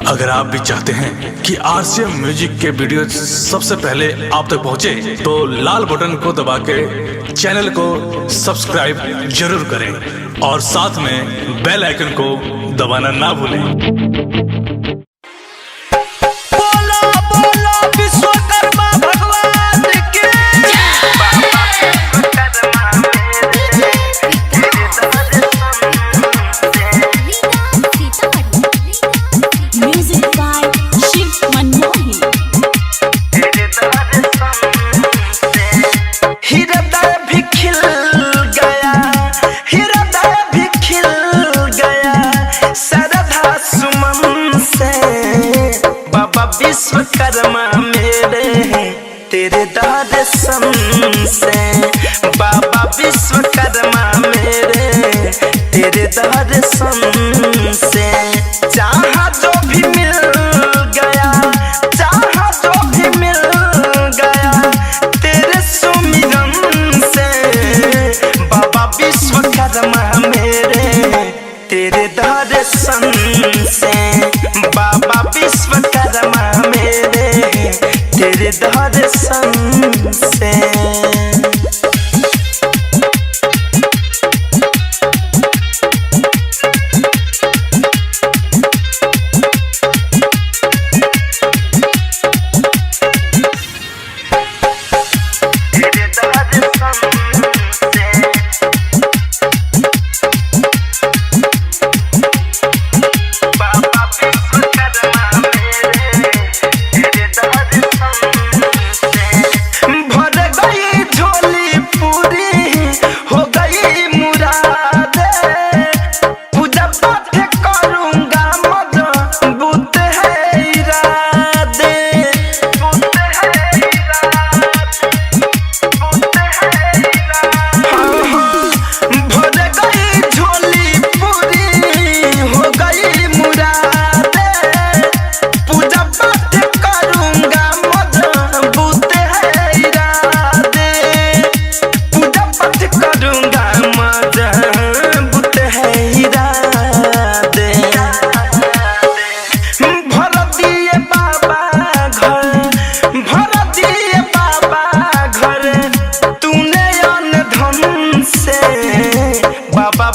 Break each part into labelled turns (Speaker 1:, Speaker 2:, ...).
Speaker 1: अगर आप भी चाहते हैं कि आरसीएम म्यूजिक के वीडियो सबसे पहले आप तक पहुंचे, तो लाल बटन को दबा के चैनल को सब्सक्राइब जरूर करें और साथ में बेल आइकन को दबाना ना भूलें।
Speaker 2: बोलो बोलो विश्वकर्मा भगवान की
Speaker 3: Music by Shiv Manmohi.
Speaker 2: हृदय भी खिल गया, हृदय भी खिल गया श्रद्धा सुमन से। बाबा विश्वकर्मा मेरे तेरे दर्शन से, बाबा विश्वकर्मा मेरे तेरे दर्शन से। जहाँ जो भी मिल गया, जहाँ जो भी मिल गया तेरे सुमिरन से। बाबा विश्वकर्मा मेरे तेरे दर्शन से, बाबा विश्वकर्मा मेरे तेरे दर्शन से।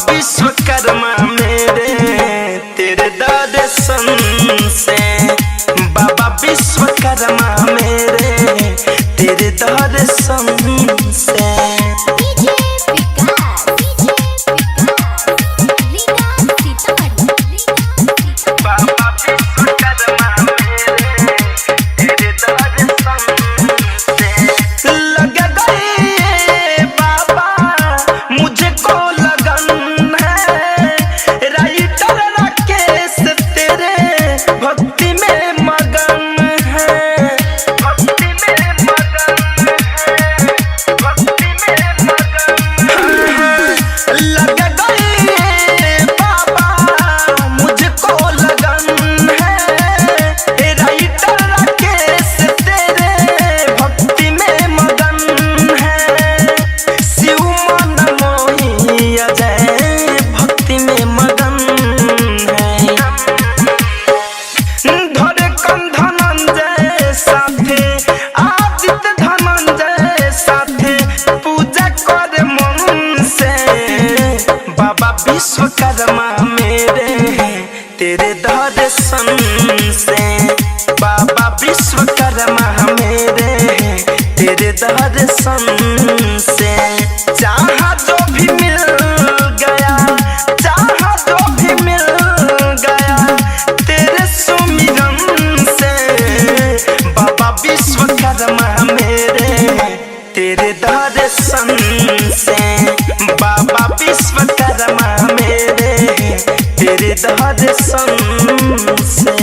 Speaker 2: विश्वकर्मा मेरे तेरे दर्शन से, बाबा विश्वकर्मा मेरे तेरे दर्शन से। विश्वकर्मा मेरे तेरे दर्शन से, बाबा विश्वकर्मा मेरे तेरे दर्शन से। जहाँ जो भी मिल गया, जहाँ जो भी मिल गया तेरे सुमिरन से। बाबा विश्वकर्मा मेरे तेरे दर्शन से, बाबा विश्वकर्मा मेरे तेरे दर्शन से।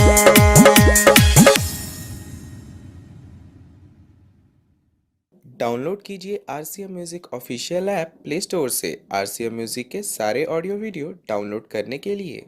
Speaker 4: डाउनलोड कीजिए RCM music official app play store से। आरसीएम म्यूजिक के सारे ऑडियो वीडियो डाउनलोड करने के लिए